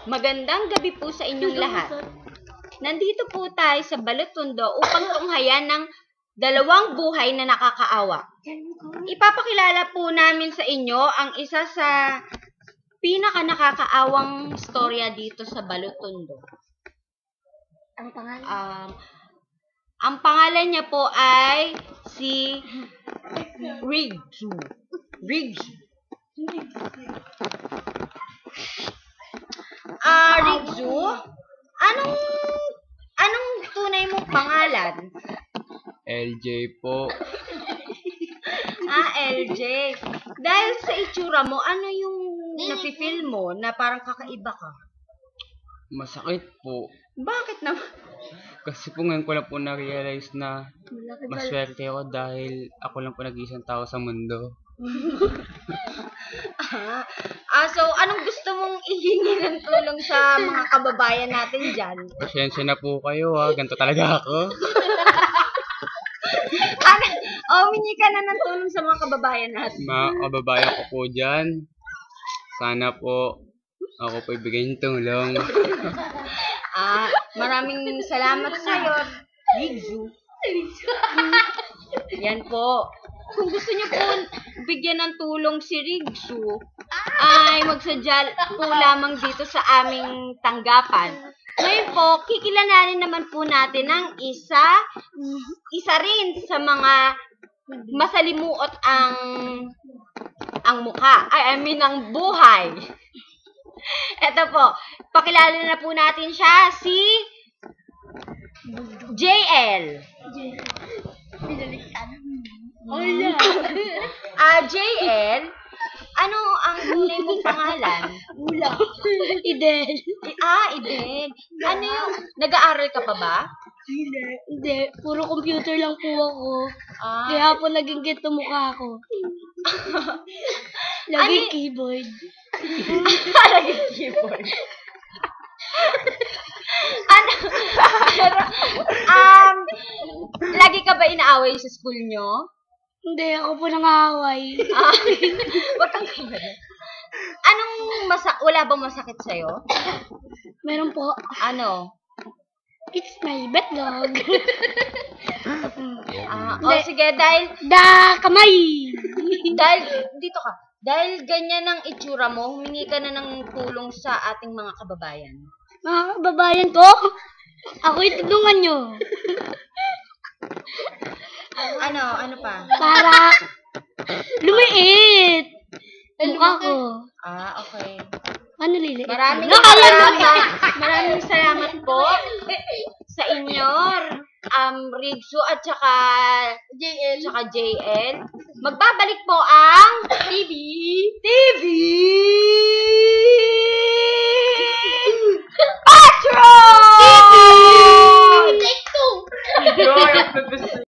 Magandang gabi po sa inyong lahat. Nandito po tayo sa Balotondo upang tunghayan ng dalawang buhay na nakakaawa. Ipapakilala po namin sa inyo ang isa sa pinaka-nakakaawang storya dito sa Balotondo. Ang pangalan? Ang pangalan niya po ay si Rigzu. Rigzu. Rigzu, anong tunay mong pangalan? LJ po. LJ. Dahil sa itsura mo, ano yung nafe-feel mo na parang kakaiba ka? Masakit po. Bakit naman? Kasi po ngayon ko lang po na-realize na maswerte ako dahil ako lang po nag-iisang tao sa mundo. So anong gusto mong ihingi ng tulong sa mga kababayan natin dyan? Pasensya na po kayo ganito talaga ako. Humingi ka na ng tulong sa mga kababayan natin. Mga kababayan ko po dyan, sana po ako po ibigay ng tulong. Maraming salamat sa'yo, Rigzu. Yan po. Kung gusto niyo po bigyan ng tulong si Rigzu, ay magsadya po lamang dito sa aming tanggapan. Ngayon po, kikilalanin naman po natin ang isa rin sa mga masalimuot ang mukha. Ang buhay. Ito po, pakilala na po natin siya, si JL. JL, ano ang tunay mong pangalan? Ula. Idel. Idel. Ano yung, nag-aaral ka pa ba? Hindi. Puro computer lang po ako. Kaya po naging ganito mukha ko. Laging keyboard. Laging keyboard. Lagi ka ba inaaway sa school nyo? Hindi, ako po nangaaway. Wag kang kamera. Wala bang masakit sa'yo? Meron po. Ano? It's my bed dog. Sige, dahil... Kamay! Dahil, dito ka. Dahil ganyan ang itsura mo, humingi ka na ng tulong sa ating mga kababayan. Mga kababayan ko, ako'y tulungan nyo. Ano pa? Para lumiit. Mukha ko. Okay. Ano liliit? Maraming salamat po sa inyo, Rigzu at saka JL. Magbabalik po ang TV. Patron! TV! Take two!